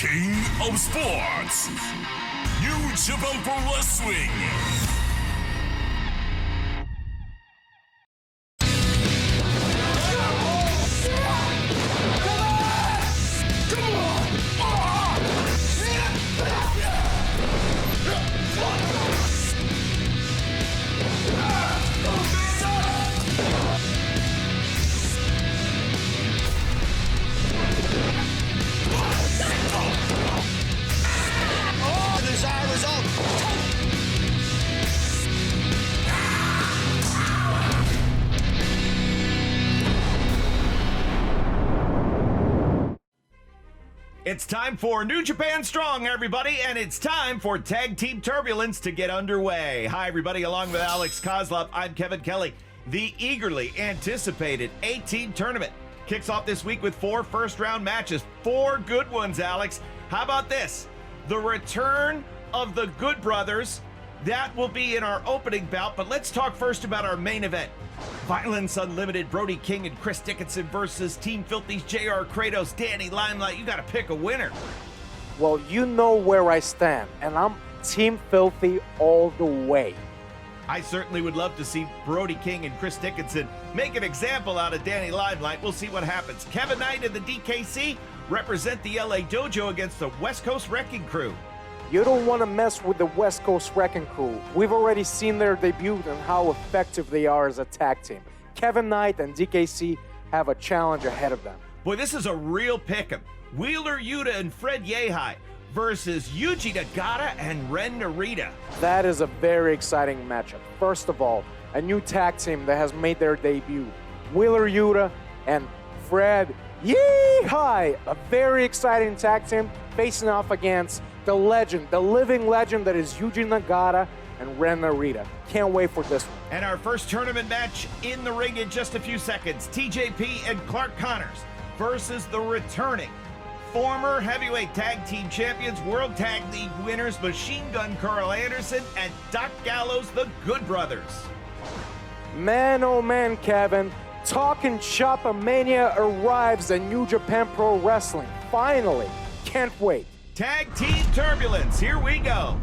King of Sports, New Japan Pro Wrestling. It's time for New Japan Strong, everybody, and it's time for Tag Team Turbulence to get underway. Hi, everybody. Along with Alex Kozlov, I'm Kevin Kelly. The eagerly anticipated 8-team tournament kicks off this week with 4 first-round matches. 4 good ones, Alex. How about this? The return of the Good Brothers. That will be in our opening bout, but let's talk first about our main event. Violence Unlimited, Brody King and Chris Dickinson versus Team Filthy's JR Kratos, Danny Limelight. You got to pick a winner. Well, you know where I stand, and I'm Team Filthy all the way. I certainly would love to see Brody King and Chris Dickinson make an example out of Danny Limelight. We'll see what happens. Kevin Knight and the DKC represent the LA Dojo against the West Coast Wrecking Crew. You don't want to mess with the West Coast Wrecking Crew. We've already seen their debut and how effective they are as a tag team. Kevin Knight and DKC have a challenge ahead of them. Boy, this is a real pick'em. Wheeler Yuta and Fred Yehai versus Yuji Nagata and Ren Narita. That is a very exciting matchup. First of all, a new tag team that has made their debut. Wheeler Yuta and Fred Yehai, a very exciting tag team facing off against the legend, the living legend that is Yuji Nagata and Ren Narita. Can't wait for this one. And our first tournament match in the ring in just a few seconds. TJP and Clark Connors versus the returning former heavyweight tag team champions, World Tag League winners, Machine Gun Carl Anderson and Doc Gallows, the Good Brothers. Man, oh man, Kevin. Talking Chop-A-Mania arrives at New Japan Pro Wrestling. Finally. Can't wait. Tag Team Turbulence, here we go.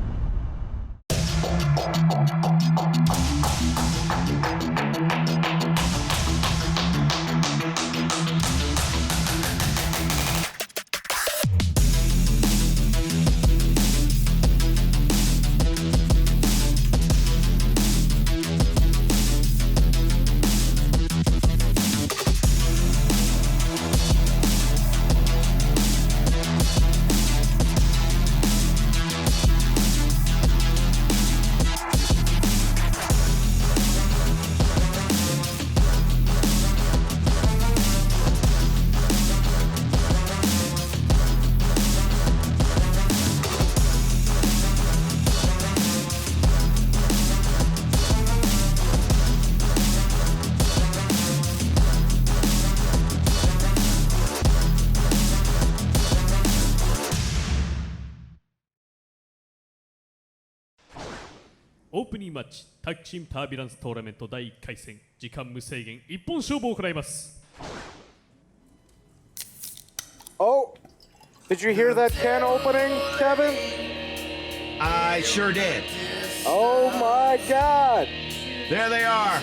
オープニングマッチタッグチームタービュランストーナメント第1回戦時間無制限一本勝負を行います。 Oh, did you hear that can opening, Kevin? I sure did. Oh my God. There they are.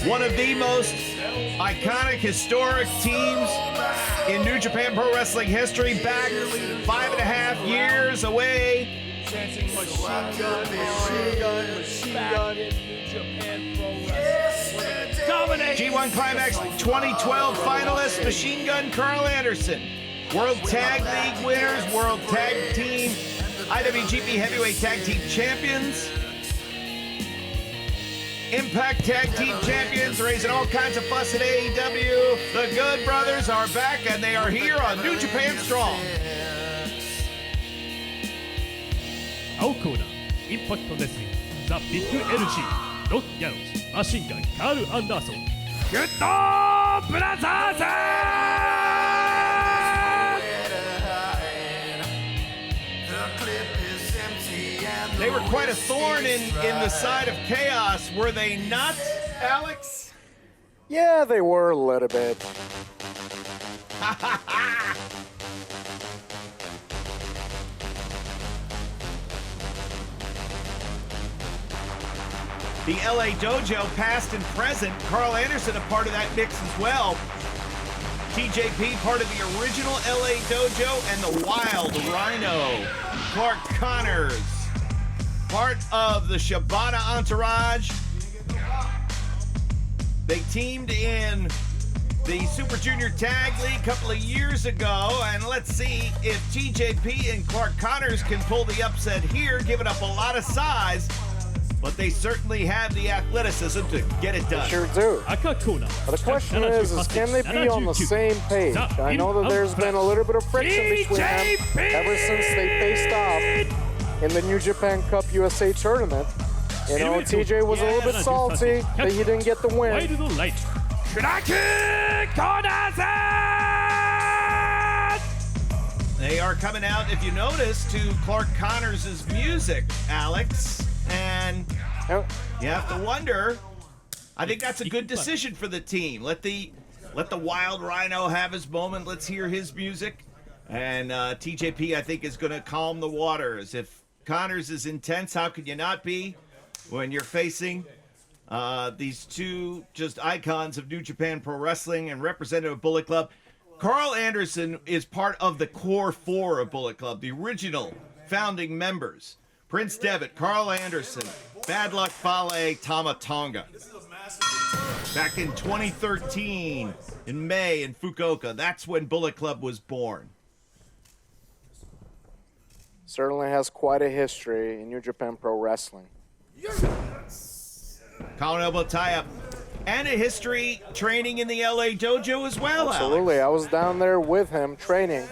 One of the most iconic, historic teams in New Japan Pro Wrestling history, back 5.5 years away. Chanting machine gun in New Japan Pro Wrestling. Dominate! G1 Climax 2012 finalist, Machine Gun Carl Anderson. World Tag League winners, World Tag Team, IWGP Heavyweight Tag Team Champions. Impact Tag Team Champions, raising all kinds of fuss at AEW. The Good Brothers are back, and they are here on New Japan Strong. 青コーナーインパクトレスリングザ・ビッグ LG ロック・ギャローズマシンガンカール・アンダーソングッドブラザーズ They were quite a thorn in the side of Chaos, were they not, Alex? Yeah, they were a little bit. the LA Dojo, past and present. Carl Anderson, a part of that mix as well. TJP, part of the original LA Dojo, and the Wild Rhino. Clark Connors, part of the Shibata entourage. They teamed in the Super Junior Tag League a couple of years ago, and let's see if TJP and Clark Connors can pull the upset here, giving up a lot of size, but they certainly have the athleticism to get it done. Sure do. Akakuna. But the question is can they be on the same page? I know that there's been a little bit of friction between them ever since they faced off in the New Japan Cup USA tournament. You know, TJ was a little bit salty that he didn't get the win. Way to the light. They are coming out, if you notice, to Clark Connors' music, Alex. And you have to wonder, I think that's a good decision for the team. Let the Wild Rhino have his moment. Let's hear his music. And TJP, I think, is going to calm the waters. If Connors is intense, how could you not be when you're facing these two just icons of New Japan Pro Wrestling and representative of Bullet Club? Carl Anderson is part of the core four of Bullet Club, the original founding members. Prince Devitt, Carl Anderson, Bad Luck Fale, Tama Tonga. Back in 2013, in May in Fukuoka, that's when Bullet Club was born. Certainly has quite a history in New Japan Pro Wrestling. Collar elbow tie-up. And a history training in the LA Dojo as well, Absolutely. Alex. I was down there with him training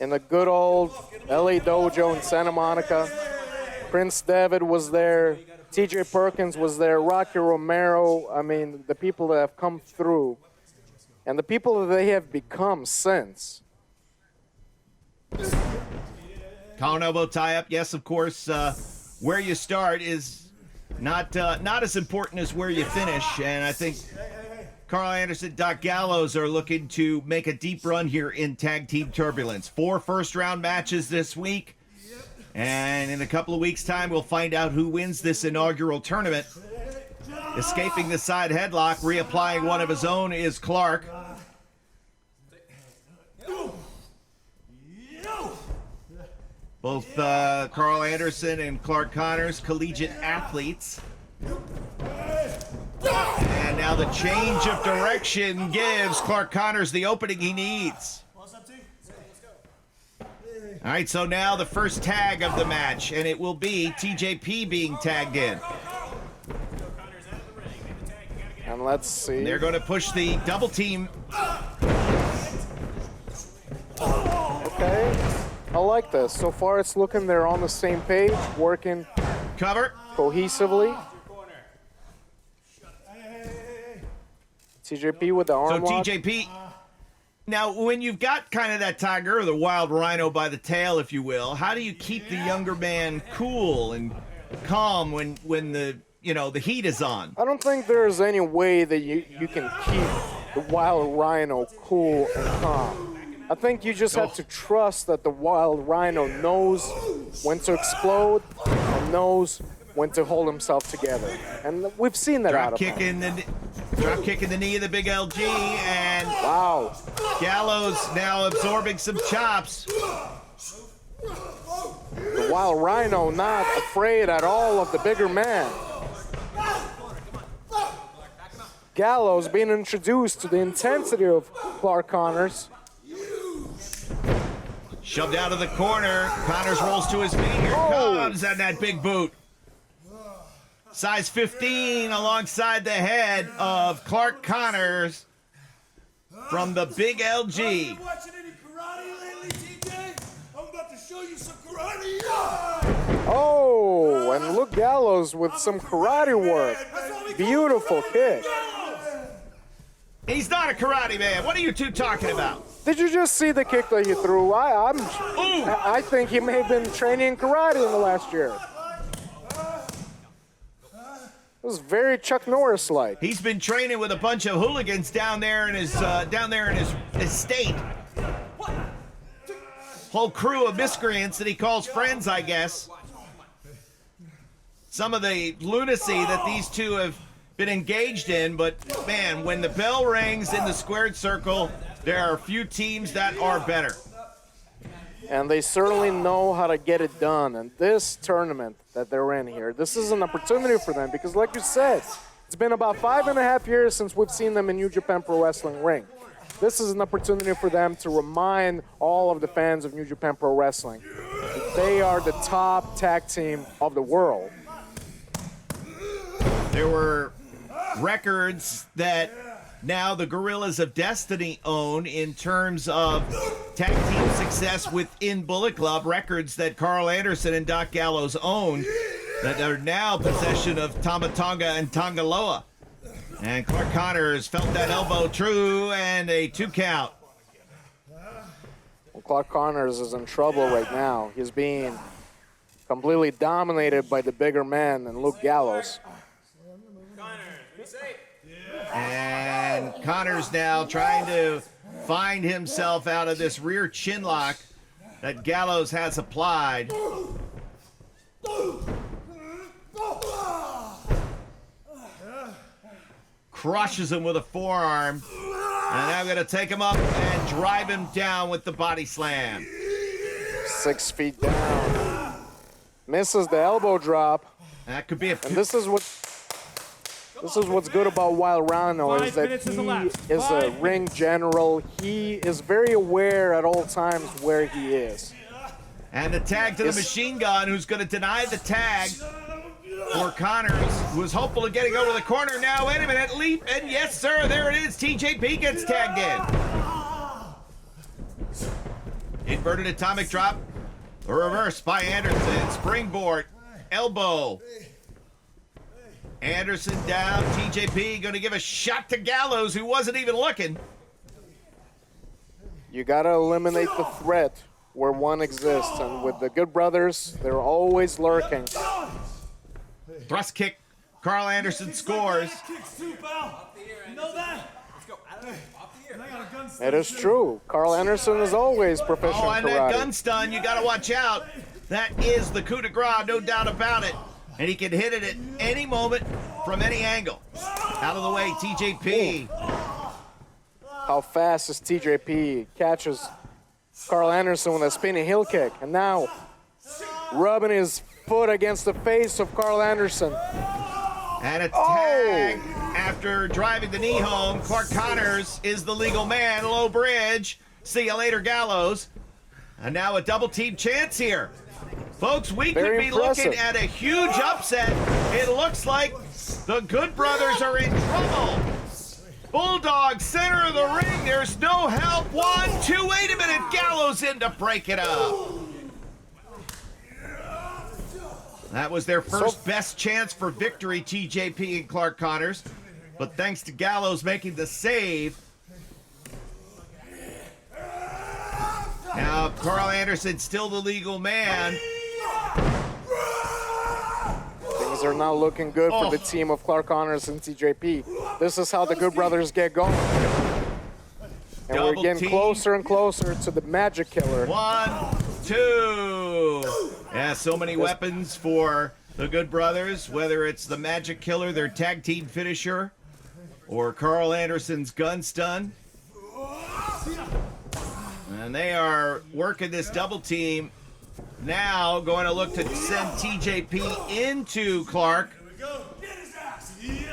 in the good old LA Dojo in Santa Monica. Prince Devitt was there. TJ Perkins was there. Rocky Romero. I mean, the people that have come through and the people that they have become since. Collar elbow tie-up. Yes, of course, where you start is not as important as where you finish, and I think Carl Anderson, Doc Gallows are looking to make a deep run here in Tag Team Turbulence. 4 first-round matches this week, and in a couple of weeks' time, we'll find out who wins this inaugural tournament. Escaping the side headlock, reapplying one of his own is Clark. Both Carl Anderson and Clark Connors, collegiate athletes. And now the change of direction gives Clark Connors the opening he needs. All right, so now the first tag of the match, and it will be TJP being tagged in. And let's see. And they're going to push the double team. Okay. I like this. So far, it's looking they're on the same page, working Cover. cohesively. TJP with the arm So lock. TJP. Now, when you've got kind of that tiger or the Wild Rhino by the tail, if you will, how do you keep the younger man cool and calm when the heat is on? I don't think there's any way that you can keep the Wild Rhino cool and calm. I think you just have to trust that the Wild Rhino knows when to explode and knows when to hold himself together. And we've seen that out of him. Drop kick in the knee of the big LG, and Wow. Gallows now absorbing some chops. The Wild Rhino not afraid at all of the bigger man. Gallows being introduced to the intensity of Clark Connors. Shoved out of the corner. Connors rolls to his feet. Here comes on that big boot. Size 15 alongside the head of Clark Connors from the big LG. Watching any karate lately, TJ? I'm about to show you some karate. Oh, and look Gallows with some karate work. Beautiful kick. He's not a karate man. What are you two talking about? Did you just see the kick that you threw? I think he may have been training karate in the last year. It was very Chuck Norris-like. He's been training with a bunch of hooligans down there in his estate. Whole crew of miscreants that he calls friends, I guess. some of the lunacy that these two have been engaged in, but man, when the bell rings in the squared circle, there are a few teams that are better. And they certainly know how to get it done. And this tournament that they're in here, this is an opportunity for them because, like you said, it's been about 5.5 years since we've seen them in New Japan Pro Wrestling ring. This is an opportunity for them to remind all of the fans of New Japan Pro Wrestling that they are the top tag team of the world. There were records that now the Gorillas of Destiny own in terms of tag team success within Bullet Club, records that Carl Anderson and Doc Gallows own that are now possession of Tama Tonga and Tongaloa. And Clark Connors felt that elbow true and a 2 count. Well, Clark Connors is in trouble right now. He's being completely dominated by the bigger man than Luke Gallows. And Connors now trying to find himself out of this rear chin lock that Gallows has applied. Crushes him with a forearm. And now going to take him up and drive him down with the body slam. 6 feet down. Misses the elbow drop. That could be a... And this is what's good about Wild Rhino is that he is a ring general. He is very aware at all times where he is. And the tag to the machine gun, who's going to deny the tag for Connors, who was hopeful of getting over the corner. Now, wait a minute, leap, and yes, sir, there it is. TJP gets tagged in. Inverted atomic drop, a reverse by Anderson. Springboard, elbow. Anderson down, TJP going to give a shot to Gallows, who wasn't even looking. You got to eliminate the threat where one exists, and with the Good Brothers, they're always lurking. Thrust kick, Carl Anderson scores. It is true. Carl Anderson is always proficient and karate. that gun stun, you got to watch out. That is the coup de grace, no doubt about it. And he can hit it at any moment from any angle. Out of the way, TJP. How fast is TJP? Catches Carl Anderson with a spinning heel kick. And now rubbing his foot against the face of Carl Anderson. And a tag after driving the knee home. Clark Connors is the legal man. Low bridge. See you later, Gallows. And now a double team chance here. Folks, we could be looking at a huge upset. It looks like the Good Brothers are in trouble. Bulldog, center of the ring. There's no help. 1, 2, wait a minute. Gallows in to break it up. That was their first best chance for victory, TJP and Clark Connors. But thanks to Gallows making the save. Now, Carl Anderson still the legal man. Things are not looking good for the team of Clark Connors and TJP. This is how the Good Brothers get going. And we're getting closer and closer to the Magic Killer. 1, 2. Yeah, so many weapons for the Good Brothers, whether it's the Magic Killer, their tag team finisher, or Carl Anderson's gun stun. And they are working this double team. Now going to look to send TJP into Clark. Wait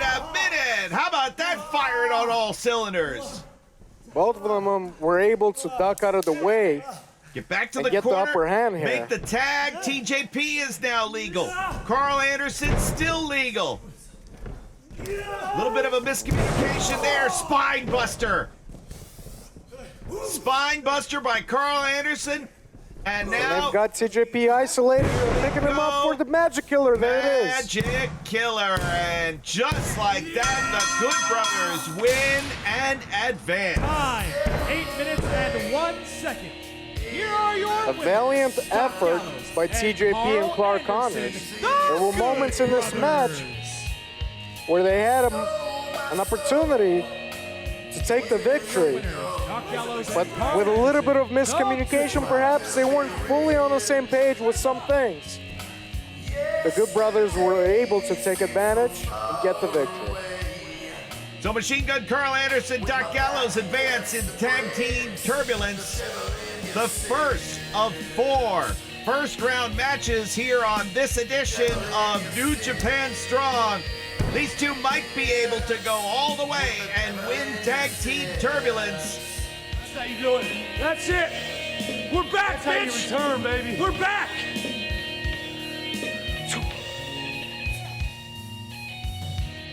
a minute! How about that firing on all cylinders? Both of them were able to duck out of the way. Get back to and the get corner. the upper hand here. Make the tag. TJP is now legal. Carl Anderson still legal. A little bit of a miscommunication there. Spine buster. Spine buster by Carl Anderson. And now they've got TJP isolated. They're picking him up for the Magic Killer. There it is. Magic Killer. And just like that, the Good Brothers win and advance. Time, 8 minutes and 1 second. Here are your A valiant effort by TJP and Clark Connors. There were moments in this match where they had an opportunity to take the victory, But with a little bit of miscommunication, perhaps, they weren't fully on the same page with some things. The Good Brothers were able to take advantage and get the victory. So Machine Gun Carl Anderson, Doc Gallows advance in Tag Team Turbulence. The first of 4 first-round matches here on this edition of New Japan Strong. These two might be able to go all the way and win Tag Team Turbulence. That's how you do it. That's it. We're back, That's bitch. how you return, baby. We're back.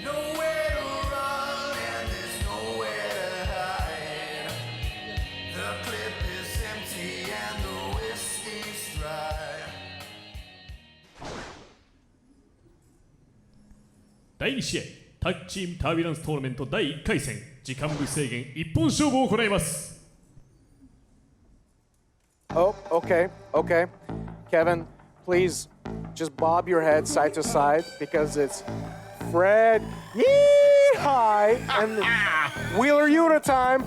Nowhere to run and there's nowhere to hide. The clip is empty and the whiskey's dry. 第2試合タッグチームタービュランストーナメント第1回戦時間無制限一本勝負を行います。 Oh, okay, okay. Kevin, please just bob your head side to side because it's Fred Yee-Hi and Wheeler Yuta time.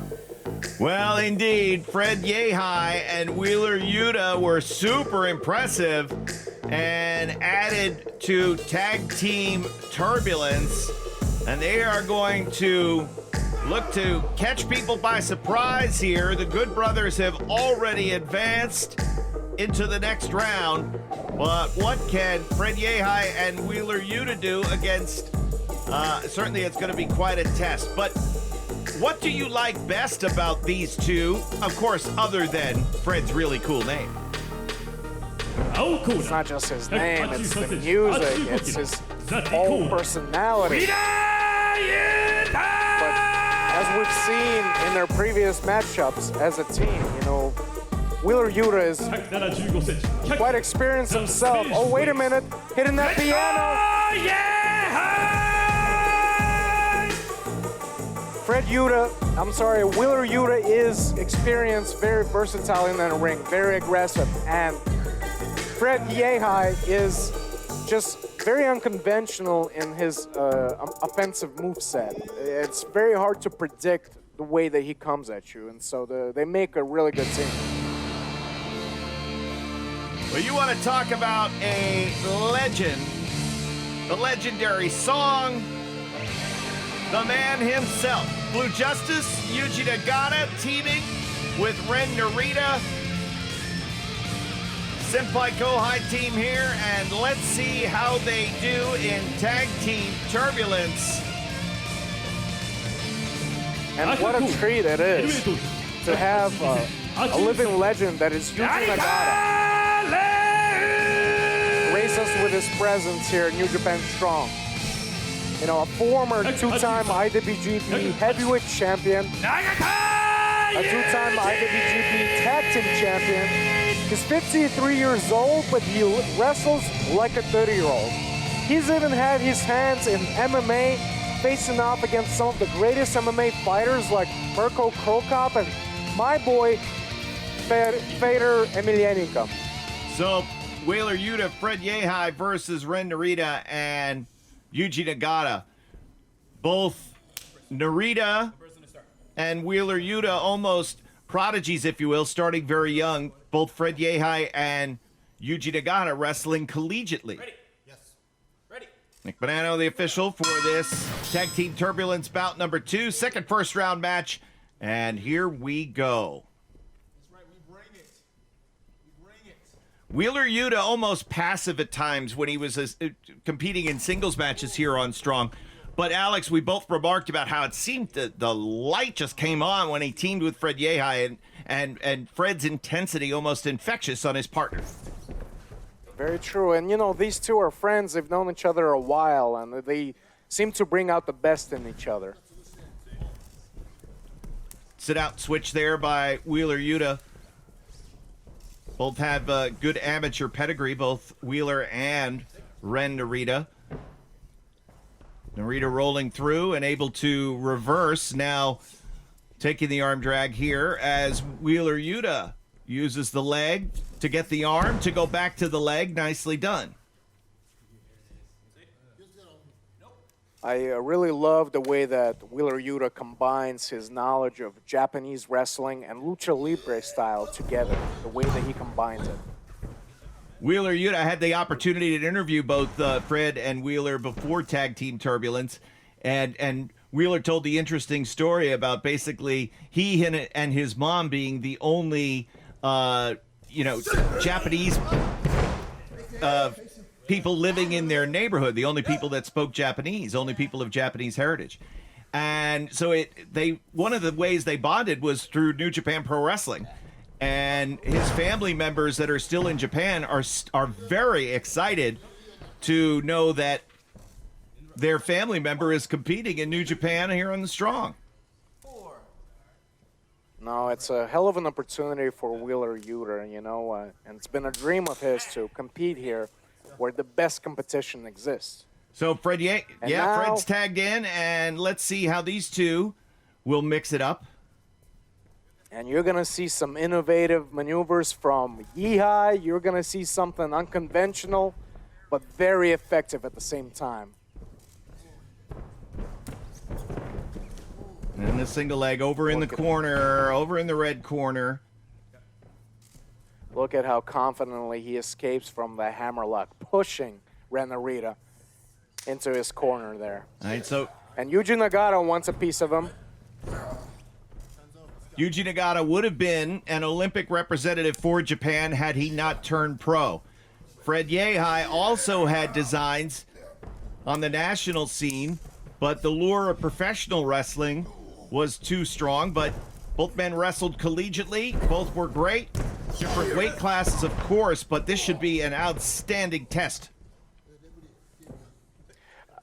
Well, indeed, Fred Yehai and Wheeler Yuta were super impressive and added to Tag Team Turbulence, and they are going to look to catch people by surprise here. The Good Brothers have already advanced into the next round, but what can Fred Yehai and Wheeler Yuta do against, certainly it's going to be quite a test, but what do you like best about these two, of course, other than Fred's really cool name? 青コーナー It's not just his name, it's the music, it's his whole personality. But as we've seen in their previous matchups as a team, you know, Wheeler Yuta is 175センチ quite experienced himself. Oh, wait a minute, hitting that piano. Fred Yuta, I'm sorry, Wheeler Yuta is experienced, very versatile in the ring, very aggressive, and Fred Yehai is just very unconventional in his offensive moveset. It's very hard to predict the way that he comes at you, and so they make a really good team. Well, you want to talk about a legend, the legendary song, the man himself, Blue Justice, Yuji Nagata, teaming with Ren Narita. Senpai Kohai team here, and let's see how they do in Tag Team Turbulence. And what a treat it is to have a living legend that is Yuji Nagata grace us with his presence here at New Japan Strong. You know, a former two-time IWGP Heavyweight Champion, a two-time IWGP Tag Team Champion. He's 53 years old, but he wrestles like a 30-year-old. He's even had his hands in MMA, facing off against some of the greatest MMA fighters like Mirko Krokop and my boy, Fedor Emelianenko. So, Wheeler Yuta, Fred Yehai versus Ren Narita and Yuji Nagata. Both Narita and Wheeler Yuta almost prodigies, if you will, starting very young. Both Fred Yehai and Yuji Nagata wrestling collegiately. Ready? Yes. Ready. Nick Bonanno, the official for this Tag Team Turbulence bout number 2, second first round match. And here we go. That's right. We bring it. We bring it. Wheeler Yuta almost passive at times when he was competing in singles matches here on Strong. But Alex, we both remarked about how it seemed that the light just came on when he teamed with Fred Yehai, and Fred's intensity almost infectious on his partner. Very true. And, you know, these two are friends. They've known each other a while, and they seem to bring out the best in each other. Sit out switch there by Wheeler Yuta. Both have good amateur pedigree, both Wheeler and Ren Narita. Narita rolling through and able to reverse. Now taking the arm drag here as Wheeler Yuta uses the leg to get the arm to go back to the leg. Nicely done. I really love the way that Wheeler Yuta combines his knowledge of Japanese wrestling and lucha libre style together, the way that he combines it. Wheeler Yuta, I had the opportunity to interview both Fred and Wheeler before Tag Team Turbulence, and Wheeler told the interesting story about basically he and his mom being the only Japanese people living in their neighborhood, the only people that spoke Japanese, only people of Japanese heritage. And so one of the ways they bonded was through New Japan Pro Wrestling. And his family members that are still in Japan are very excited to know that their family member is competing in New Japan here on the Strong. No, it's a hell of an opportunity for Wheeler Yuta, and it's been a dream of his to compete here where the best competition exists. So Fred's tagged in, and let's see how these two will mix it up. And you're going to see some innovative maneuvers from Yihai. You're going to see something unconventional, but very effective at the same time. And the single leg over in the corner, over in the red corner. Look at how confidently he escapes from the hammerlock, pushing Ren Narita into his corner there. All right, so and Yuji Nagata wants a piece of him. Yuji Nagata would have been an Olympic representative for Japan had he not turned pro. Fred Yehai also had designs on the national scene, but the lure of professional wrestling was too strong. But both men wrestled collegiately. Both were great. Different weight classes, of course, but this should be an outstanding test.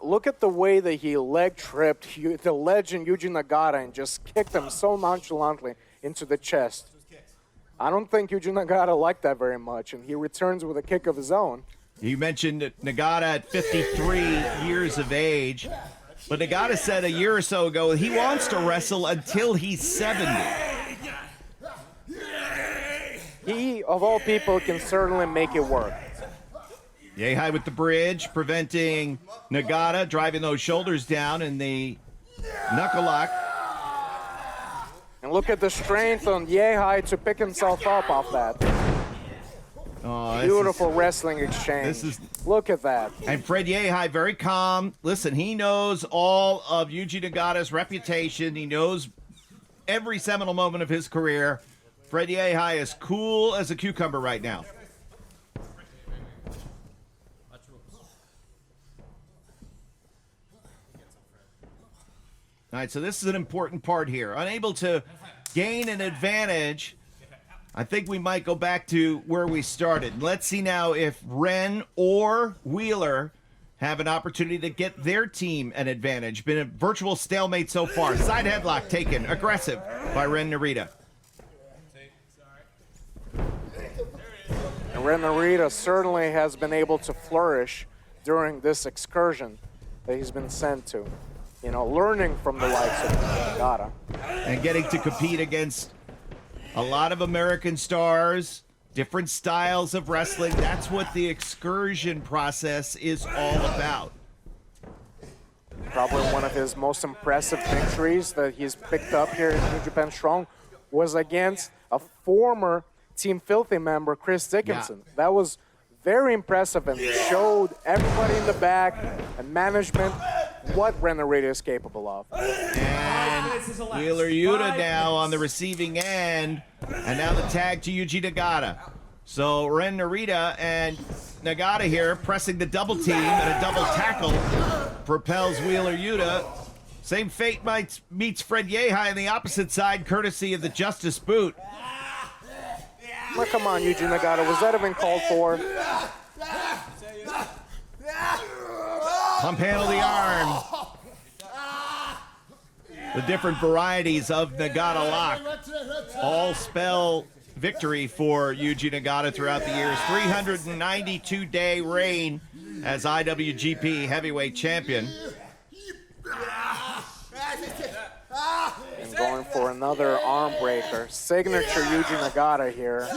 Look at the way that he leg tripped the legend Yuji Nagata and just kicked him so nonchalantly into the chest. I don't think Yuji Nagata liked that very much, and he returns with a kick of his own. You mentioned Nagata at 53 years of age, but Nagata said a year or so ago he wants to wrestle until he's 70. He, of all people, can certainly make it work. Yehai with the bridge, preventing Nagata, driving those shoulders down in the knuckle lock. And look at the strength on Yehai to pick himself up off that. Oh, beautiful wrestling exchange. Look at that. And Fred Yehai, very calm. Listen, he knows all of Yuji Nagata's reputation. He knows every seminal moment of his career. Fred Yehai is cool as a cucumber right now. All right, so this is an important part here. Unable to gain an advantage, I think we might go back to where we started. Let's see now if Ren or Wheeler have an opportunity to get their team an advantage. Been a virtual stalemate so far. Side headlock taken, aggressive by Ren Narita. And Ren Narita certainly has been able to flourish during this excursion that he's been sent to. Learning from the likes of Nagata. And getting to compete against a lot of American stars, different styles of wrestling. That's what the excursion process is all about. Probably one of his most impressive victories that he's picked up here in New Japan Strong was against a former Team Filthy member, Chris Dickinson. Yeah. That was very impressive and showed everybody in the back and management what Ren Narita is capable of. And Wheeler Yuta now on the receiving end, and now the tag to Yuji Nagata. So Ren Narita and Nagata here pressing the double team, and a double tackle propels Wheeler Yuta. Same fate meets Fred Yehai on the opposite side, courtesy of the Justice Boot. Well, come on, Yuji Nagata, was that even called for? Pump handle the arm. The different varieties of Nagata lock all spell victory for Yuji Nagata throughout the years. 392-day reign as IWGP Heavyweight Champion. And going for another arm breaker. Signature Yuji Nagata here.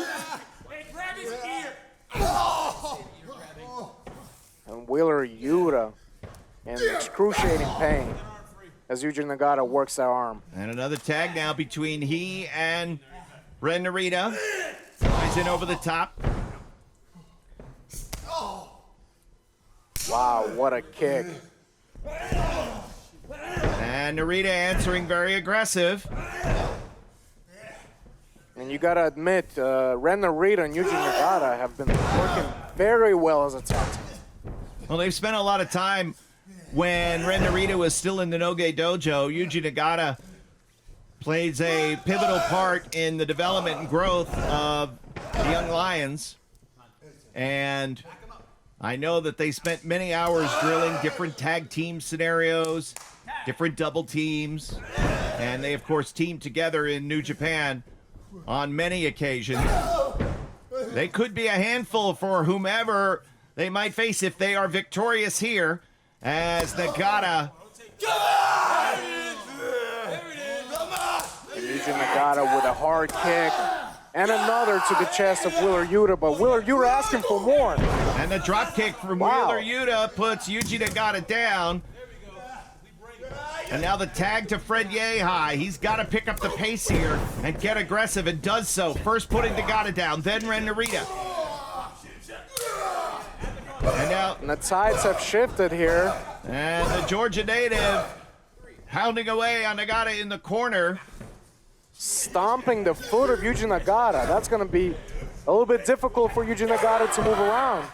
And Wheeler Yuta in excruciating pain as Yuji Nagata works that arm. And another tag now between he and Ren Narita. Flies in over the top. Wow, what a kick. And Narita answering very aggressive. And you gotta admit, Ren Narita and Yuji Nagata have been working very well as a tag team. Well, they've spent a lot of time when Ren Narita was still in the Noge Dojo. Yuji Nagata plays a pivotal part in the development and growth of the Young Lions. And I know that they spent many hours drilling different tag team scenarios, different double teams, and they, of course, teamed together in New Japan on many occasions. They could be a handful for whomever they might face if they are victorious here, as Nagata. And Yuji Nagata with a hard kick. And another to the chest of Wheeler Yuta, but Wheeler Yuta asking for more. And the drop kick from Wheeler Yuta puts Yuji Nagata down. And now the tag to Fred Yehai. He's got to pick up the pace here and get aggressive, and does so. First putting Nagata down, then Ren Narita. And now, And the tides have shifted here. and the Georgia native hounding away on Nagata in the corner. Stomping the foot of Yuji Nagata. That's going to be a little bit difficult for Yuji Nagata to move around.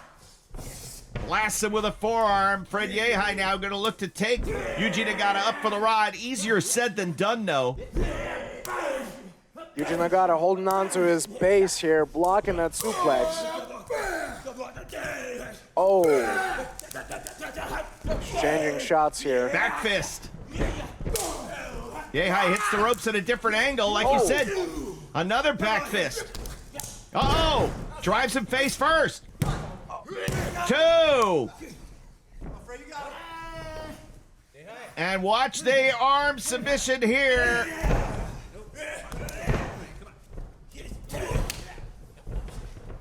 Blasts him with a forearm. Fred Yehai now going to look to take Yuji Nagata up for the rod. Easier said than done, though. Yuji Nagata holding on to his base here, blocking that suplex. Oh. Exchanging shots here. Back fist. Yehai hits the ropes at a different angle, like you said. Another back fist. Oh, drives him face first. 2. And watch the arm submission here.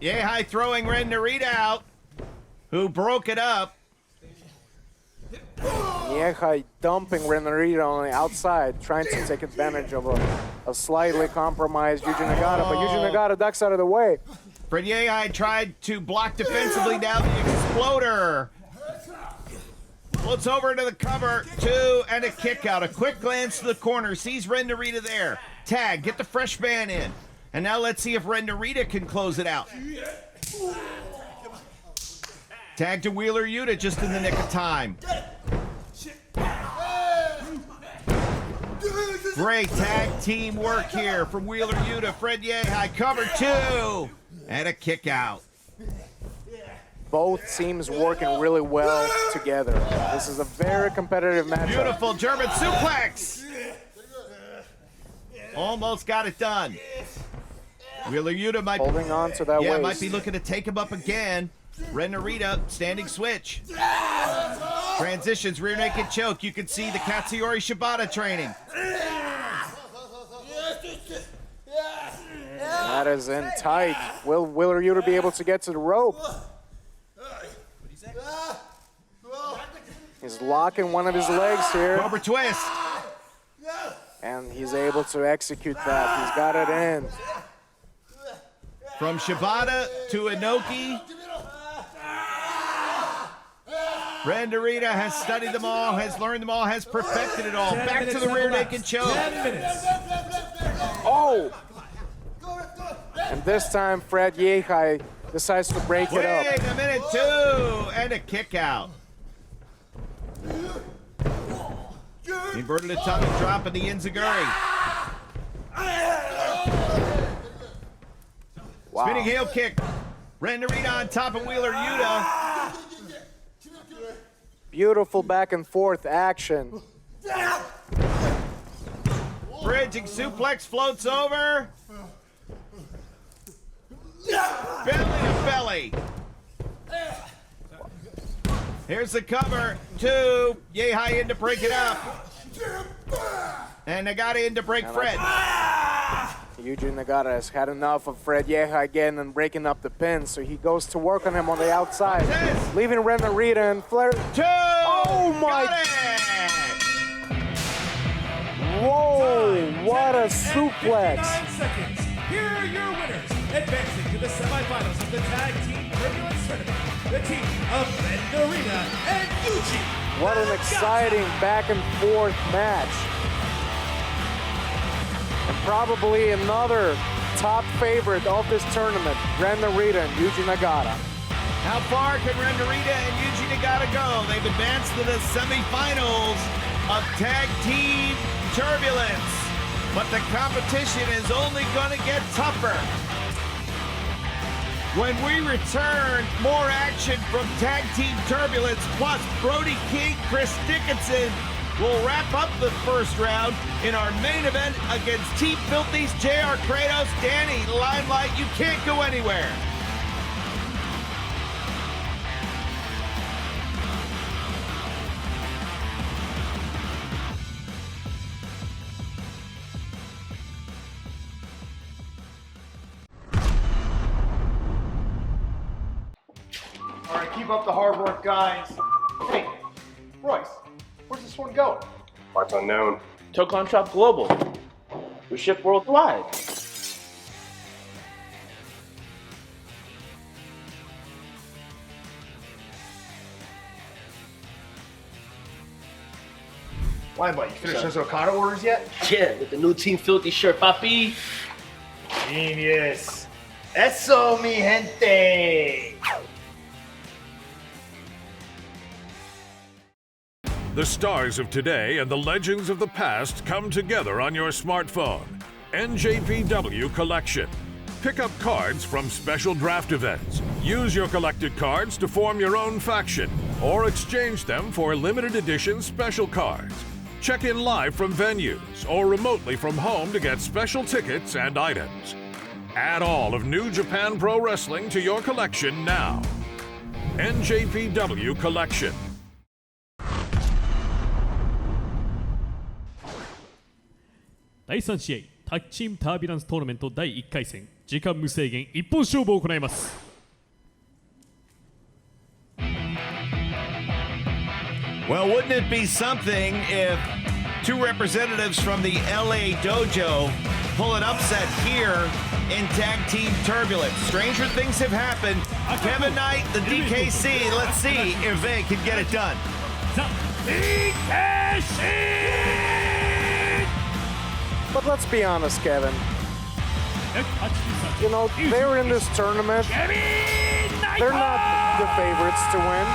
Yehai throwing Ren Narita out, who broke it up. Yehai dumping Ren Narita on the outside, trying to take advantage of a slightly compromised Yuji Nagata, but Yuji Nagata ducks out of the way. Fred Yehai tried to block defensively down the exploder. Floats over to the cover, 2, and a kick out. A quick glance to the corner, sees Ren Narita there. Tag, get the fresh man in. And now let's see if Ren Narita can close it out. Tag to Wheeler Yuta just in the nick of time. Great tag team work here from Wheeler Yuta. Fred Yehai, cover 2, and a kick out. Both teams working really well together. This is a very competitive matchup. Beautiful German suplex. Almost got it done. Wheeler Yuta might Holding on to that waist. might be looking to take him up again. Ren Narita, standing switch. Transitions, rear naked choke. You can see the Katsuyori Shibata training. That is in tight. Will Wheeler Yuta be able to get to the rope? He's locking one of his legs here, Cobra twist. and he's able to execute that. He's got it in. From Shibata to Inoki. Ren Narita has studied them all, has learned them all, has perfected it all. Back to the rear naked choke. 10 minutes. Oh! And this time, Fred Yehai decides to break it Wait up. a minute, 2, and a kick out. Inverted atomic drop in the Enziguri. Wow. Spinning heel kick. Ren Narita on top of Wheeler Yuta. Beautiful back and forth action. Bridging suplex floats over. Belly to belly. Here's the cover. 2. Yehai in to break it up. And Nagata in to break Fred. Yuji Nagata has had enough of Fred Yehai again and breaking up the pin, so he goes to work on him on the outside, leaving Ren Narita and Flair. 2. Oh my! Got it! Whoa! What a suplex! 59 seconds. Here are your winners, advancing to the semifinals of the Tag Team Turbulence Tournament. The team of Red Narita and Yuji. What an exciting back and forth match. And probably another top favorite of this tournament, Ren Narita and Yuji Nagata. How far can Ren Narita and Yuji Nagata go? They've advanced to the semifinals of Tag Team Turbulence. But the competition is only going to get tougher. When we return, more action from Tag Team Turbulence, plus Brody King, Chris Dickinson will wrap up the first round in our main event against Team Filthy's JR Kratos, Danny Limelight. You can't go anywhere. All right, keep up the hard work, guys. Hey, Royce, where's this one going? Parts unknown. Tocon Shop Global. We ship worldwide. Limelight, you finished those Okada orders yet? Yeah, with the new Team Filthy shirt, papi. Genius. Eso, mi gente. The stars of today and the legends of the past come together on your smartphone. NJPW Collection. Pick up cards from special draft events. Use your collected cards to form your own faction or exchange them for limited edition special cards. Check in live from venues or remotely from home to get special tickets and items. Add all of New Japan Pro Wrestling to your collection now. NJPW Collection.第3試合タッグチームタービュランストーナメント第1回戦時間無制限一本勝負を行います。 Well, wouldn't it be something if two representatives from the LA Dojo pull an upset here in Tag Team Turbulence? Stranger things have happened. Kevin Knight, the DKC, let's see if they can get it done. ザ・DKC! But let's be honest, Kevin. You know, they're in this tournament. They're not the favorites to win.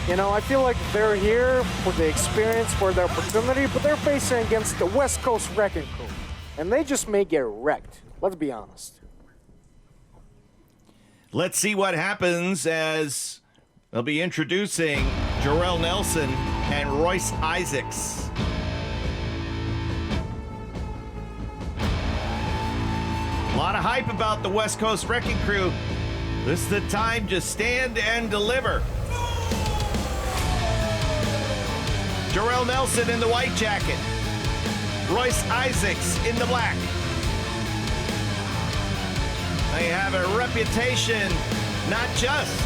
You know, I feel like they're here for the experience, for the opportunity, but they're facing against the West Coast Wrecking Crew. And they just may get wrecked. Let's be honest. Let's see what happens as they'll be introducing Jarrell Nelson and Royce Isaacs. A lot of hype about the West Coast Wrecking Crew. This is the time to stand and deliver. Jarrell Nelson in the white jacket. Royce Isaacs in the black. They have a reputation not just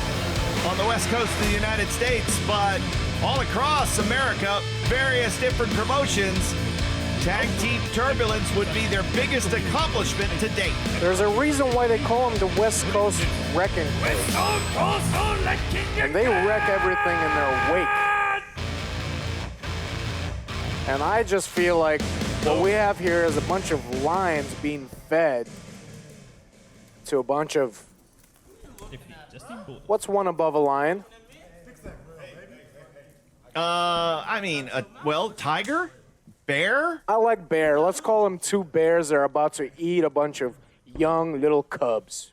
on the West Coast of the United States, but all across America, various different promotions. Tag Team Turbulence would be their biggest accomplishment to date. There's a reason why they call them the West Coast Wrecking Crew. And they wreck everything in their wake. And I just feel like what we have here is a bunch of lions being fed to a bunch of... What's one above a lion? Well, tiger? Bear? I like bear. Let's call them two bears that are about to eat a bunch of young little cubs.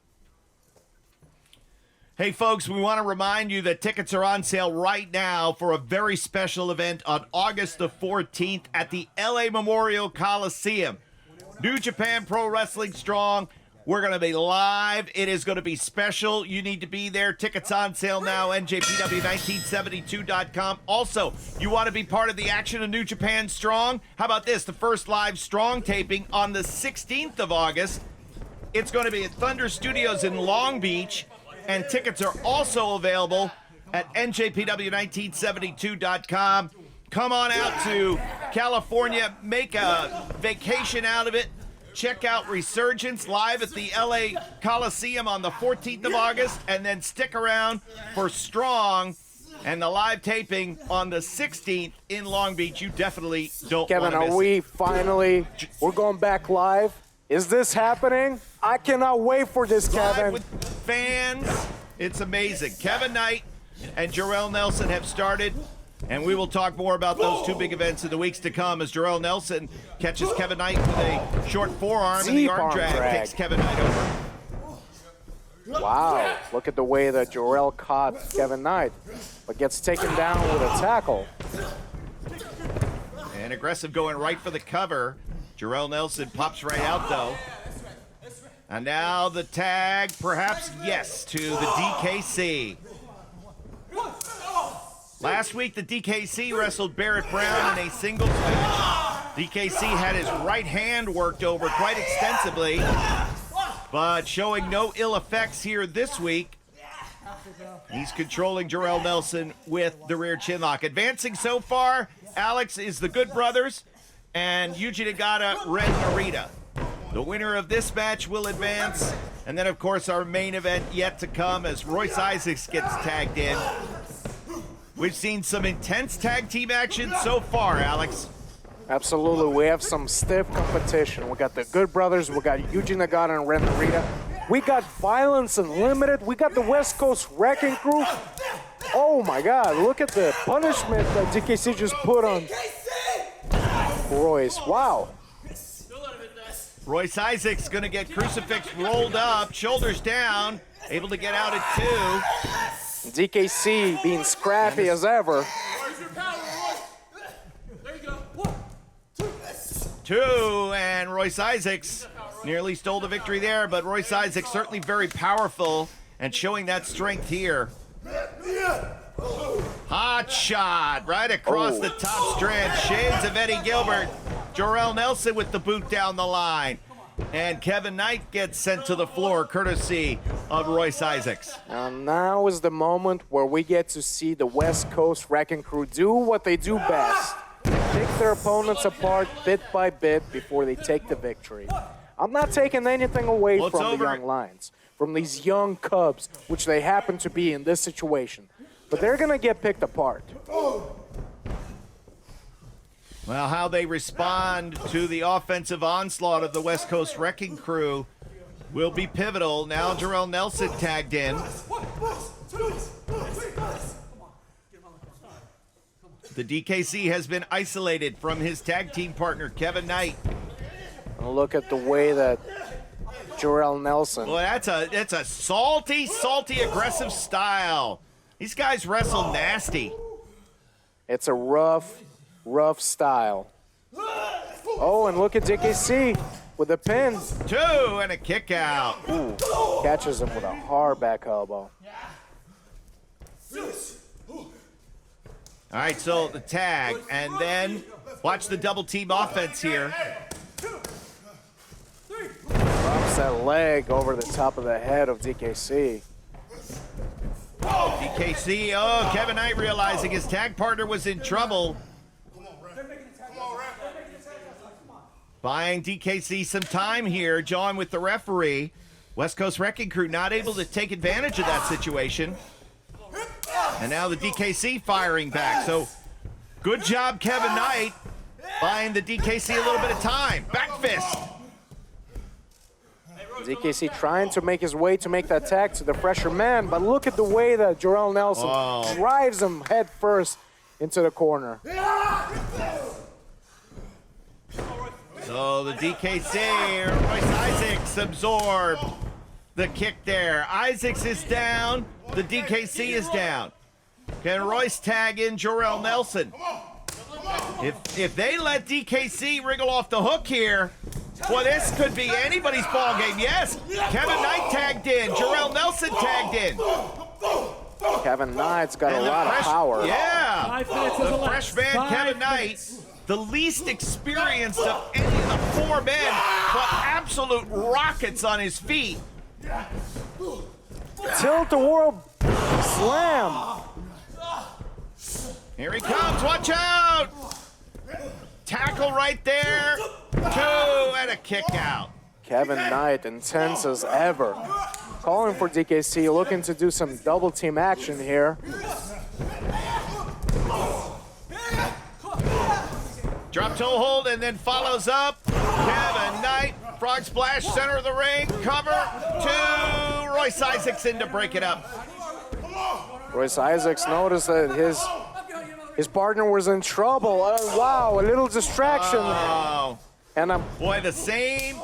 Hey, folks, we want to remind you that tickets are on sale right now for a very special event on August the 14th at the LA Memorial Coliseum. New Japan Pro Wrestling Strong. We're going to be live. It is going to be special. You need to be there. Tickets on sale now, NJPW1972.com. Also, you want to be part of the action of New Japan Strong? How about this? The first live Strong taping on the 16th of August. It's going to be at Thunder Studios in Long Beach, and tickets are also available at NJPW1972.com. Come on out to California, make a vacation out of it. Check out Resurgence live at the LA Coliseum on the 14th of August, and then stick around for Strong and the live taping on the 16th in Long Beach. You definitely don't Kevin, want to miss are we it. finally, we're going back live? Is this happening? I cannot wait for this, Live Kevin. with fans. It's amazing. Kevin Knight and Jarrell Nelson have started, and we will talk more about those two big events in the weeks to come as Jarrell Nelson catches Kevin Knight with a short forearm, and the Deep arm arm drag drag. takes Kevin Knight over. Wow, look at the way that Jarrell caught Kevin Knight, but gets taken down with a tackle. And aggressive going right for the cover. Jarrell Nelson pops right out, though. And now the tag, perhaps, yes, to the DKC. Last week, the DKC wrestled Barrett Brown in a singles match. DKC had his right hand worked over quite extensively, but showing no ill effects here this week. He's controlling Jarrell Nelson with the rear chinlock. Advancing so far, Alex, is the Good Brothers and Yuji Nagata, Red Narita. The winner of this match will advance. And then, of course, our main event yet to come as Royce Isaacs gets tagged in. We've seen some intense tag team action so far, Alex. Absolutely, we have some stiff competition. We got the Good Brothers, we got Yuji Nagata and Ren Narita. We got Violence Unlimited, we got the West Coast Wrecking Crew. Oh my God, look at the punishment that DKC just put on Royce. Wow. Royce Isaacs going to get crucifix rolled up, shoulders down, able to get out at 2. DKC being scrappy as ever. 2, and Royce Isaacs nearly stole the victory there, but Royce Isaacs certainly very powerful and showing that strength here. Hot shot right across the top strand. Shades of Eddie Gilbert. Jarrell Nelson with the boot down the line. And Kevin Knight gets sent to the floor courtesy of Royce Isaacs. And now is the moment where we get to see the West Coast Wrecking Crew do what they do best. Pick their opponents apart bit by bit before they take the victory. I'm not taking anything away from the young lions, from these young cubs, which they happen to be in this situation. But they're going to get picked apart. Well, how they respond to the offensive onslaught of the West Coast Wrecking Crew will be pivotal. Now Jarrell Nelson tagged in. The DKC has been isolated from his tag team partner, Kevin Knight. And look at the way that Jarrell Nelson. Well, that's a salty, aggressive style. These guys wrestle nasty. It's a rough style. Oh, and look at DKC with a pin. 2 and a kick out. Ooh, catches him with a hard back elbow. All right, so the tag, and then watch the double team offense here. Drops that leg over the top of the head of DKC. DKC, Kevin Knight realizing his tag partner was in trouble. Buying DKC some time here, John, with the referee. West Coast Wrecking Crew not able to take advantage of that situation. And now the DKC firing back. So good job, Kevin Knight, buying the DKC a little bit of time. Back fist. DKC trying to make his way to make that tag to the fresher man, but look at the way that Jarrell Nelson drives him head first into the corner. So the DKC, Royce Isaacs absorbed the kick there. Isaacs is down, the DKC is down. Can Royce tag in Jarrell Nelson? If they let DKC wriggle off the hook here, well, this could be anybody's ball game. Yes, Kevin Knight tagged in, Jarrell Nelson tagged in. Kevin Knight's got And a lot of power. Yeah, 5 minutes is the elapsed. fresh man 5 Kevin Knight, minutes. the least experienced of any of the 4 men, but absolute rockets on his feet. Tilt the world slam. Here he comes, watch out! Tackle right there. 2 and a kick out. Kevin Knight, intense as ever. Calling for DKC, looking to do some double team action here. Drop toe hold and then follows up. Kevin Knight, frog splash, center of the ring, cover, 2. Royce Isaacs in to break it up. Royce Isaacs noticed that his partner was in trouble. Wow, a little distraction. Oh. And Boy, the same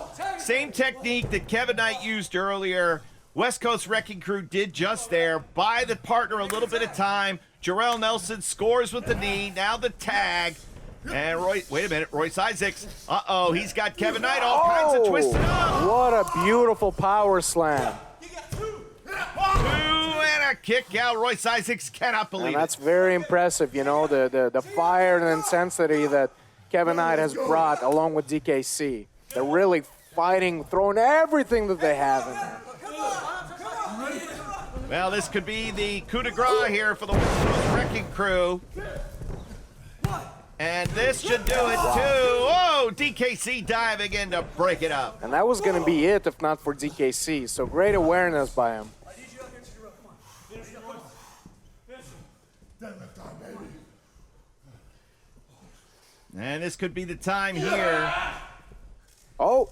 technique that Kevin Knight used earlier. West Coast Wrecking Crew did just there. Buy the partner a little bit of time. Jarrell Nelson scores with the knee. Now the tag. And wait a minute, Royce Isaacs. Uh-oh, he's got Kevin Knight all kinds of twisted up. What a beautiful power slam. 2 and a kick out. Royce Isaacs cannot believe And that's very impressive, you know, the fire and intensity that Kevin Knight has brought along with DKC. They're really fighting, throwing everything that they have in there. Well, this could be the coup de grace here for the West Coast Wrecking Crew. And this should do it, too. Oh, DKC diving in to break it up. And that was going to be it if not for DKC. So great awareness by him. And this could be the time here. Oh.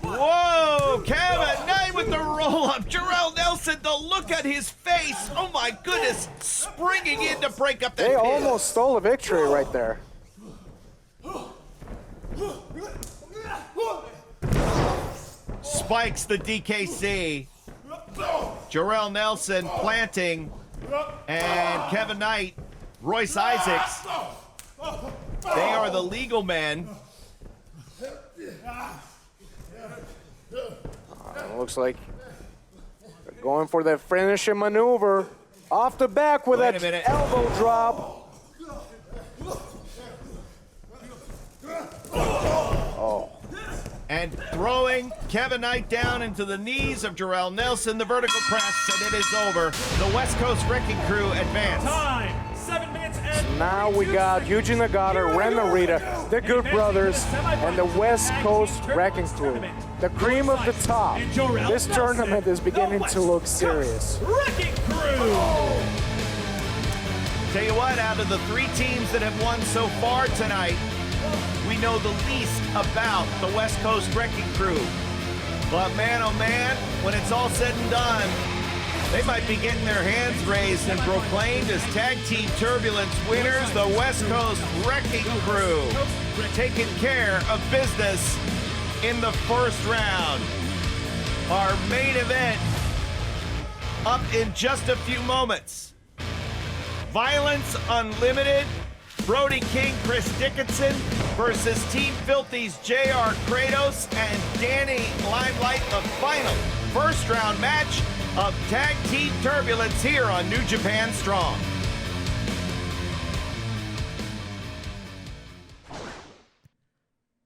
Whoa, Kevin Knight with the roll-up. Jarrell Nelson, the look at his face. Oh, my goodness, springing in to break up that They pin. almost stole a victory right there. Spikes the DKC. Jarrell Nelson planting. And Kevin Knight, Royce Isaacs. They are the legal men. Looks like they're going for the finishing maneuver. Off the back with Wait a that minute. elbow drop. And throwing Kevin Knight down into the knees of Jarrell Nelson. The vertical press, and it is over. The West Coast Wrecking Crew advance. Time, 7 minutes and Now we got Yuji Nagata, Ren Narita, the Good Brothers, and the West Coast Wrecking Crew. The cream of the top. This tournament is beginning to look serious. Wrecking Crew. Tell you what, out of the 3 teams that have won so far tonight, we know the least about the West Coast Wrecking Crew. But man, oh man, when it's all said and done, they might be getting their hands raised and proclaimed as Tag Team Turbulence winners, the West Coast Wrecking Crew, taking care of business in the first round. Our main event up in just a few moments. Violence Unlimited, Brody King, Chris Dickinson versus Team Filthy's JR Kratos and Danny Limelight, the final first round match of Tag Team Turbulence here on New Japan Strong.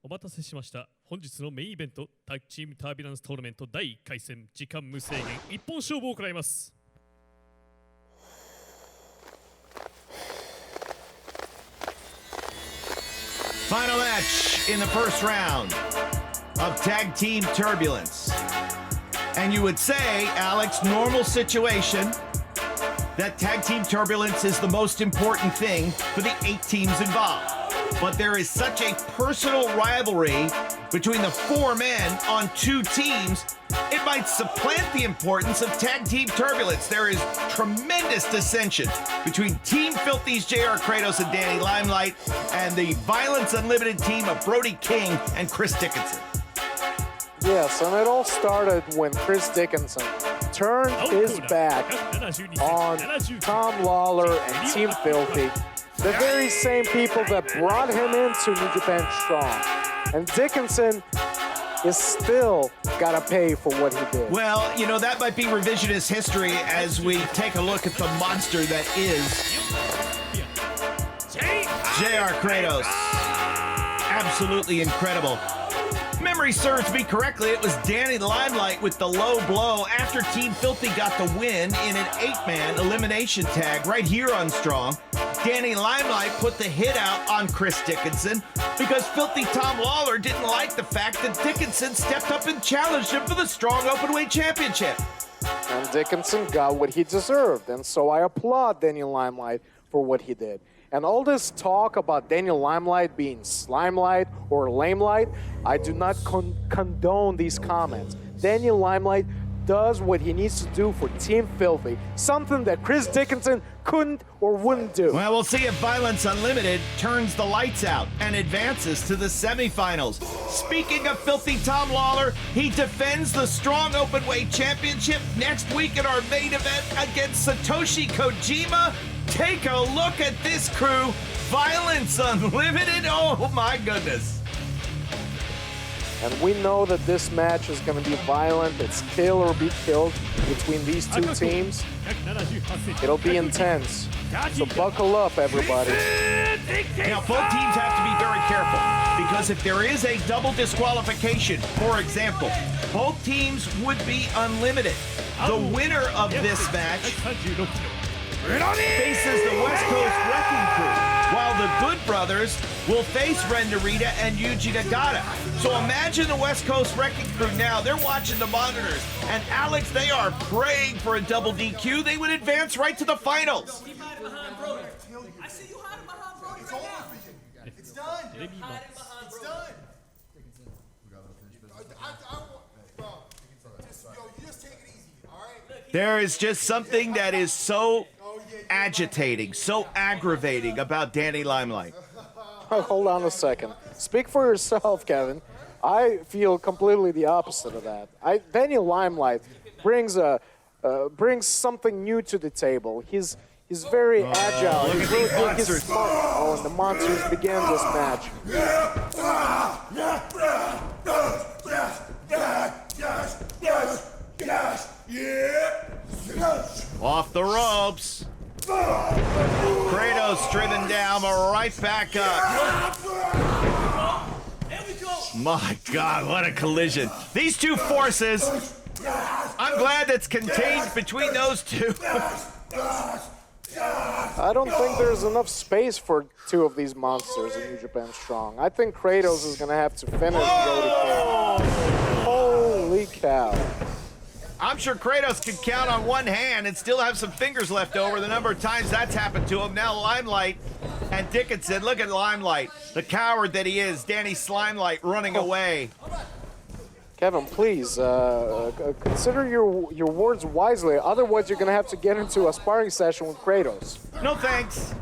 お待たせしました。本日のメインイベント、タッグチームタービュランストーナメント第1回戦、時間無制限一本勝負を行います。Final match in the first round of Tag Team Turbulence. And you would say, Alex, normal situation, that Tag Team Turbulence is the most important thing for the 8 teams involved. But there is such a personal rivalry between the 4 men on 2 teams, it might supplant the importance of Tag Team Turbulence. There is tremendous dissension between Team Filthy's JR Kratos and Danny Limelight and the Violence Unlimited team of Brody King and Chris Dickinson. Yes, and it all started when Chris Dickinson turned his back on Tom Lawler and Team Filthy, the very same people that brought him into New Japan Strong. And Dickinson is still gotta pay for what he did. Well, you know, that might be revisionist history as we take a look at the monster that is JR Kratos. Absolutely incredible. Memory serves me correctly, it was Danny Limelight with the low blow after Team Filthy got the win in an 8-man elimination tag right here on Strong. Danny Limelight put the hit out on Chris Dickinson because Filthy Tom Lawler didn't like the fact that Dickinson stepped up and challenged him for the Strong Openweight Championship. And Dickinson got what he deserved, and so I applaud Daniel Limelight for what he did. And all this talk about Daniel Limelight being Slimelight or Lamelight, I do not condone these comments. Daniel Limelight does what he needs to do for Team Filthy, something that Chris Dickinson couldn't or wouldn't do. Well, we'll see if Violence Unlimited turns the lights out and advances to the semifinals. Speaking of Filthy Tom Lawler, he defends the Strong Openweight Championship next week in our main event against Satoshi Kojima. Take a look at this crew. Violence Unlimited, oh my goodness. And we know that this match is going to be violent. It's kill or be killed between these two teams. It'll be intense. So buckle up, everybody. Now, both teams have to be very careful because if there is a double disqualification, for example, both teams would be unlimited. The winner of this match faces the West Coast Wrecking Crew, while the Good Brothers will face Ren Narita and Yuji Nagata. So imagine the West Coast Wrecking Crew now. They're watching the monitors. And Alex, they are praying for a double DQ. They would advance right to the finals. I see you hiding behind Brody right now. It's done. Hiding behind It's Brody. done. You just take it easy, all right? There is just something that is so agitating, so aggravating about Danny Limelight. Hold on a second. Speak for yourself, Kevin. I feel completely the opposite of that. Daniel Limelight brings something new to the table. He's very agile. Look at these monsters. Oh, and the monsters begin this match. Off the ropes. Kratos driven down, but right back up. My God, what a collision. These two forces, I'm glad that's contained between those two. I don't think there's enough space for two of these monsters in New Japan Strong. I think Kratos is going to have to finish Brody King. Holy cow. I'm sure Kratos can count on one hand and still have some fingers left over the number of times that's happened to him. Now Limelight and Dickinson, look at Limelight, the coward that he is, Danny Slimelight running away. Kevin, please consider your words wisely. Otherwise, you're going to have to get into a sparring session with Kratos. No thanks.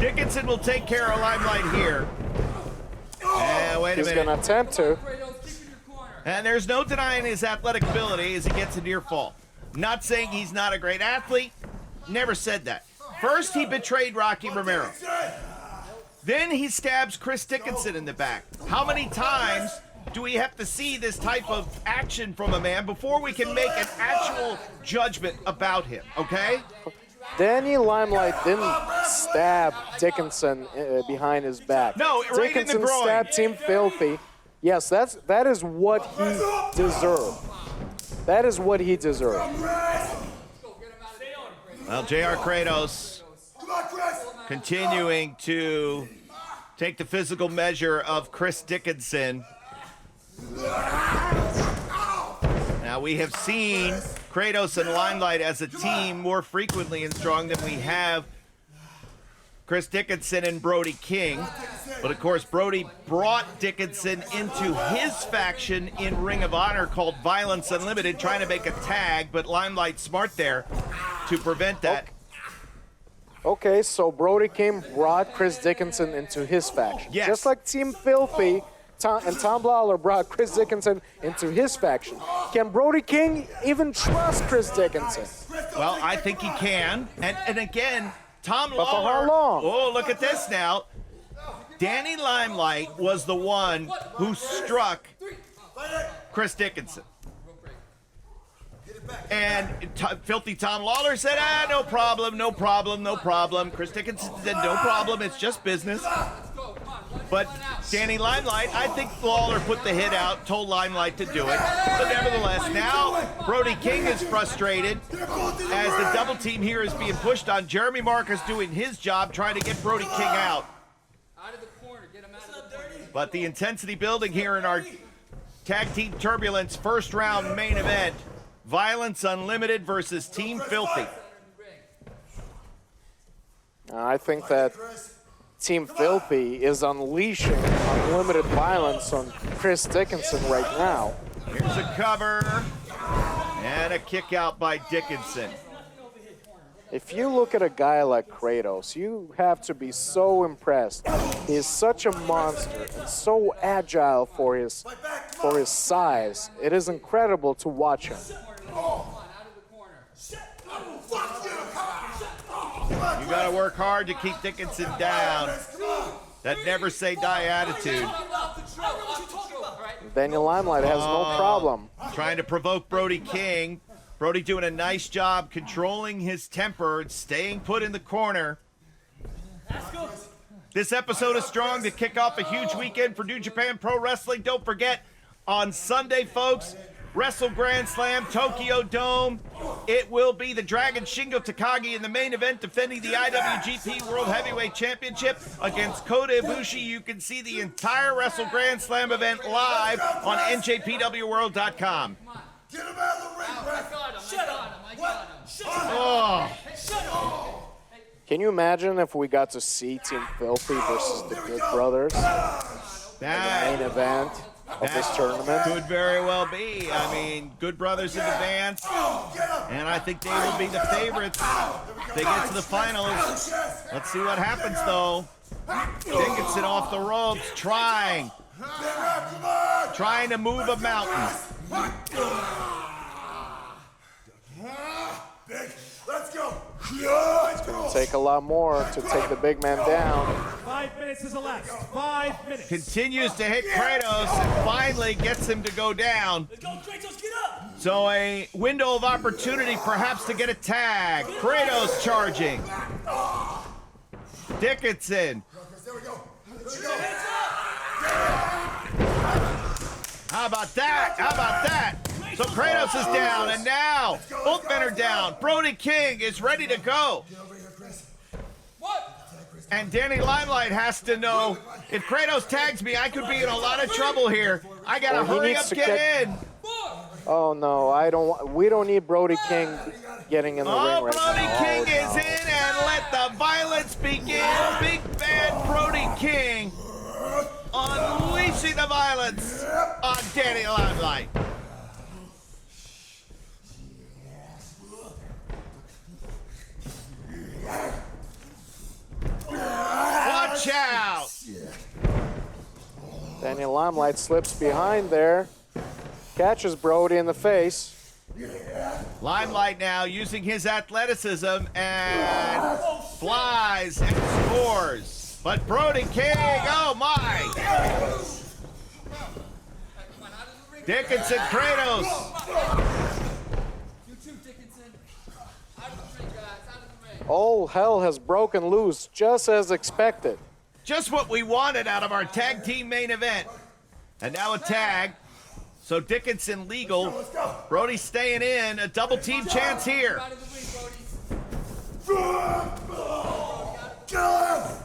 Dickinson will take care of Limelight here. Wait a He's minute. going to attempt to. And there's no denying his athletic ability as he gets a near fall. Not saying he's not a great athlete. Never said that. First, he betrayed Rocky Romero. Then he stabs Chris Dickinson in the back. How many times do we have to see this type of action from a man before we can make an actual judgment about him, okay? Danny Limelight didn't stab Dickinson behind his back. No, right in the Dickinson groin. stabbed Team Filthy. Yes, that is what he deserved. That is what he deserved. Well, JR Kratos continuing to take the physical measure of Chris Dickinson. Now, we have seen Kratos and Limelight as a team more frequently in Strong than we have Chris Dickinson and Brody King. But of course, Brody brought Dickinson into his faction in Ring of Honor called Violence Unlimited, trying to make a tag, but Limelight's smart there to prevent that. Okay, so Brody King brought Chris Dickinson into his faction. Yes. Just like Team Filthy and Tom Lawler brought Chris Dickinson into his faction. Can Brody King even trust Chris Dickinson? Well, I think he can. And again, Tom But for Lawler. how long? Oh, look at this now. Danny Limelight was the one who struck Chris Dickinson. And Filthy Tom Lawler said, no problem, no problem, no problem. Chris Dickinson said, no problem, it's just business. But Danny Limelight, I think Lawler put the hit out, told Limelight to do it. But nevertheless, now Brody King is frustrated as the double team here is being pushed on. Jeremy Marcus doing his job trying to get Brody King out. Out of the corner, get him out of the corner. But the intensity building here in our Tag Team Turbulence first round main event. Violence Unlimited versus Team Filthy. I think that Team Filthy is unleashing unlimited violence on Chris Dickinson right now. Here's a cover and a kick out by Dickinson. If you look at a guy like Kratos, you have to be so impressed. He's such a monster and so agile for his size. It is incredible to watch him. You got to work hard to keep Dickinson down. That never say die attitude. Daniel Limelight has no problem. Trying to provoke Brody King. Brody doing a nice job controlling his temper, staying put in the corner. This episode is strong to kick off a huge weekend for New Japan Pro Wrestling. Don't forget, on Sunday, folks, Wrestle Grand Slam, Tokyo Dome. It will be the Dragon Shingo Takagi in the main event defending the IWGP World Heavyweight Championship against Kota Ibushi. You can see the entire Wrestle Grand Slam event live on NJPWWorld.com. Get him out of the ring, Brett. I got him. Oh, Can you imagine if we got to see Team Filthy versus the Good Brothers in the main event of this tournament? could very well be. I mean, Good Brothers in advance, and I think they will be the favorites. They get to the finals. Let's see what happens, though. Dickinson off the ropes, trying to move a mountain. Let's go. It's going to take a lot more to take the big man down. 5 minutes has elapsed. 5 minutes. Continues to hit Kratos and finally gets him to go down. Let's go, Kratos, get up! So a window of opportunity perhaps to get a tag. Kratos charging. Dickinson. There we go. How about that? How about that? So Kratos is down, and now both men are down. Brody King is ready to go. What? And Danny Limelight has to know, if Kratos tags me, I could be in a lot of trouble here. I gotta hurry up, get in. Oh no, we don't need Brody King getting in the ring right Brody now. King is in, and let the violence begin. Big bad Brody King unleashing the violence on Danny Limelight. Watch out! Daniel Limelight slips behind there, catches Brody in the face. Limelight now using his athleticism and flies and scores. But Brody King, oh my! Dickinson, Kratos. You too, Dickinson. Out of the ring, guys. Out of the ring. All hell has broken loose, just as expected. Just what we wanted out of our tag team main event. And now a tag. So Dickinson legal. Brody staying in. A double team chance here. Out of the ring, Brody. Kill him.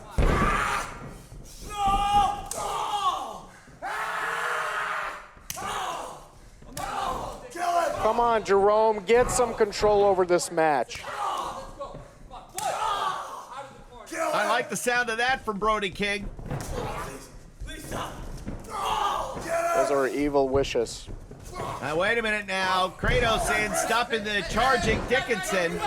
Come on, Jerome, get some control over this match. I like the sound of that from Brody King. Those are evil wishes. Now, wait a minute now. Kratos in, stopping the charging Dickinson.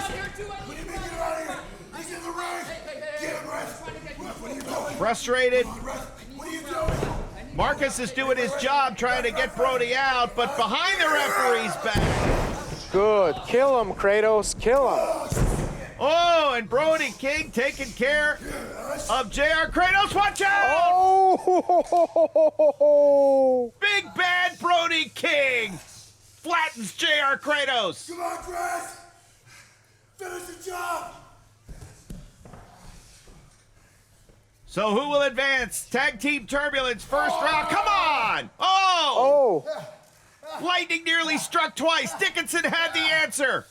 Frustrated. Marcus is doing his job trying to get Brody out, but behind the referee's back. Good. Kill him, Kratos. Kill him. Oh, and Brody King taking care of JR Kratos. Watch out! Oh! Big bad Brody King flattens JR Kratos. Come on, Chris. Finish the job. So who will advance? Tag Team Turbulence first round. Come on! Oh! Oh! Lightning nearly struck twice. Dickinson had the answer.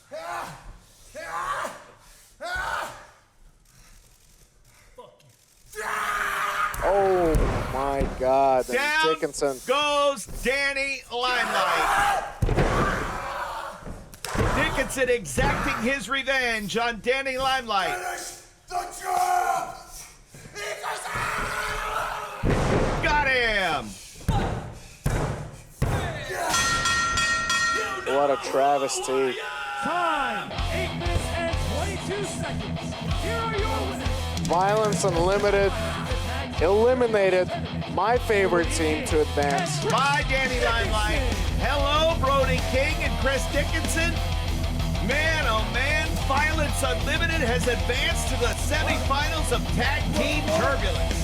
Oh my God. And Down Dickinson. goes Danny Limelight. Dickinson exacting his revenge on Danny Limelight. Got him. What a travesty. Time, 8 minutes and 22 seconds. Here are your winners. Violence Unlimited eliminated my favorite team to advance. Bye, Danny Limelight. Hello, Brody King and Chris Dickinson. Man, oh man, Violence Unlimited has advanced to the semifinals of Tag Team Turbulence.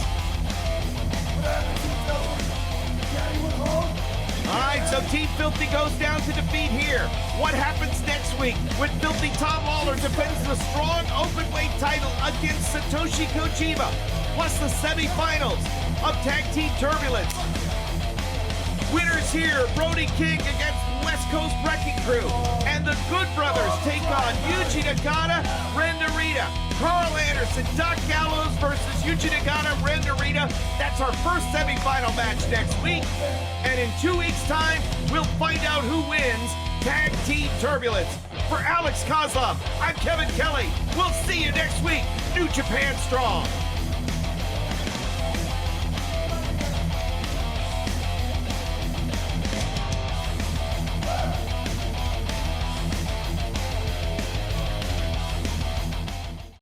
All right, so Team Filthy goes down to defeat here. What happens next week when Filthy Tom Lawler defends the strong openweight title against Satoshi Kojima, plus the semifinals of Tag Team Turbulence? Winners here, Brody King against West Coast Wrecking Crew, and the Good Brothers take on Yuji Nagata, Ren Narita, Carl Anderson, Doc Gallows versus Yuji Nagata, Ren Narita. That's our first semifinal match next week. And in 2 weeks' time, we'll find out who wins Tag Team Turbulence. For Alex Kozlov, I'm Kevin Kelly. We'll see you next week. New Japan Strong.